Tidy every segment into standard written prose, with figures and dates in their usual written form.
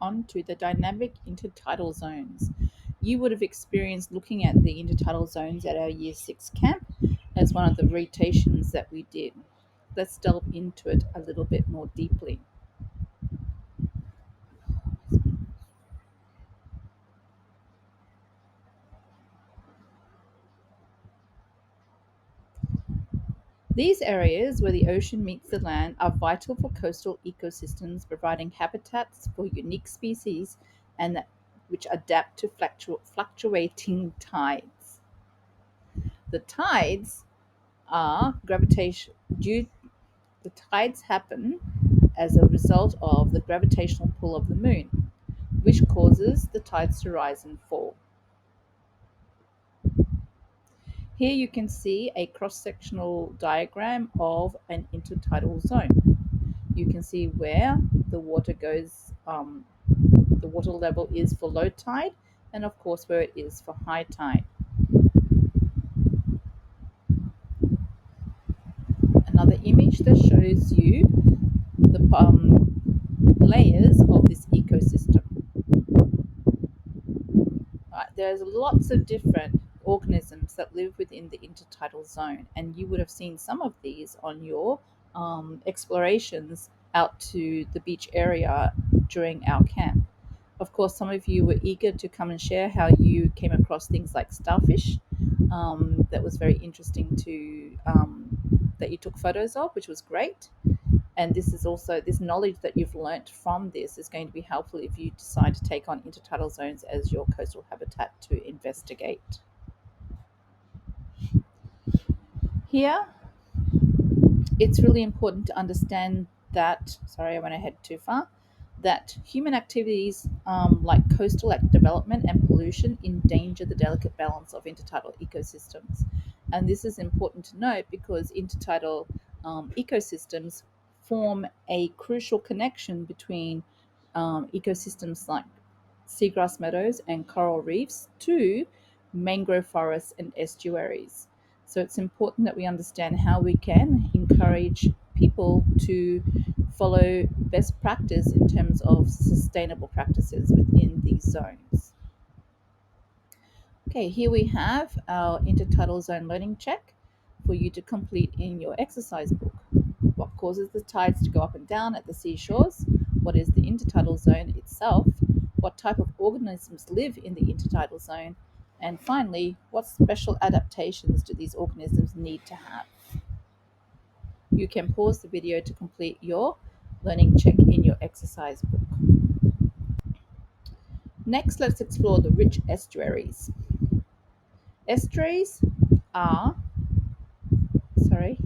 onto the dynamic intertidal zones. You would have experienced looking at the intertidal zones at our Year 6 camp as one of the rotations that we did. Let's delve into it a little bit more deeply. These areas where the ocean meets the land are vital for coastal ecosystems, providing habitats for unique species and which adapt to fluctuating tides. The tides are gravitation due the tides happen as a result of the gravitational pull of the moon, which causes the tides to rise and fall. Here you can see a cross-sectional diagram of an intertidal zone. You can see where the water goes, the water level is for low tide, and of course where it is for high tide. Another image that shows you the layers of this ecosystem. Right, there's lots of different organisms that live within the intertidal zone, and you would have seen some of these on your explorations out to the beach area during our camp. Of course, some of you were eager to come and share how you came across things like starfish. That was very interesting to that you took photos of, which was great. And this is also this knowledge that you've learnt from this is going to be helpful if you decide to take on intertidal zones as your coastal habitat to investigate. Here, it's really important to understand that, sorry, I went ahead too far, that human activities like coastal development and pollution endanger the delicate balance of intertidal ecosystems. And this is important to note because intertidal ecosystems form a crucial connection between ecosystems like seagrass meadows and coral reefs to mangrove forests and estuaries. So it's important that we understand how we can encourage people to follow best practice in terms of sustainable practices within these zones. Okay, here we have our intertidal zone learning check for you to complete in your exercise book. What causes the tides to go up and down at the seashores? What is the intertidal zone itself? What type of organisms live in the intertidal zone? And finally, what special adaptations do these organisms need to have? You can pause the video to complete your learning check in your exercise book. Next, let's explore the rich estuaries. Estuaries are, sorry,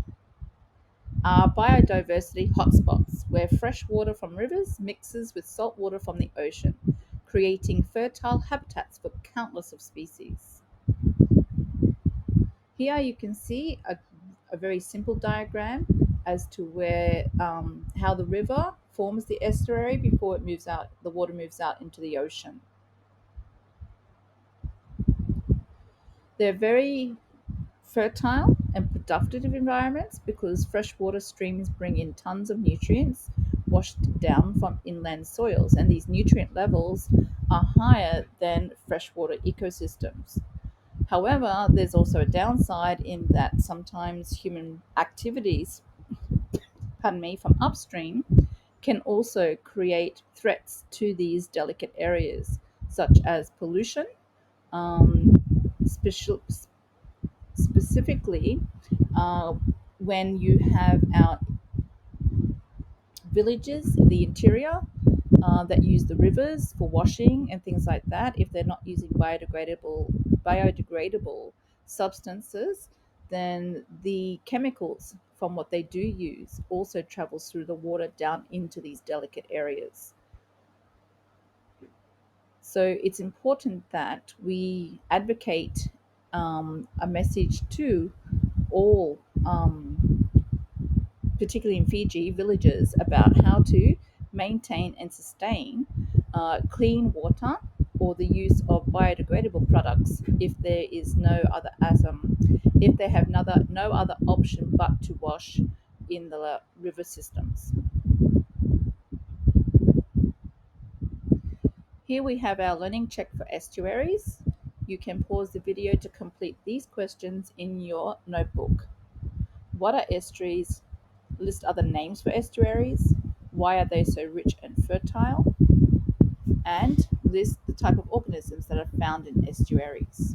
are biodiversity hotspots where fresh water from rivers mixes with salt water from the ocean, creating fertile habitats for countless of species. Here you can see a very simple diagram as to where how the river forms the estuary before it moves out, the water moves out into the ocean. They're very fertile and productive environments because freshwater streams bring in tons of nutrients washed down from inland soils, and these nutrient levels are higher than freshwater ecosystems. However, there's also a downside in that sometimes human activities, pardon me, from upstream can also create threats to these delicate areas, such as pollution, um, special, specifically uh, when you have our villages in the interior that use the rivers for washing and things like that. If they're not using biodegradable substances, then the chemicals from what they do use also travels through the water down into these delicate areas. So it's important that we advocate a message to all, particularly in Fiji, villages about how to maintain and sustain clean water or the use of biodegradable products if there is no other if they have no other option but to wash in the river systems. Here we have our learning check for estuaries. You can pause the video to complete these questions in your notebook. What are estuaries? List other names for estuaries. Why are they so rich and fertile? And list the type of organisms that are found in estuaries.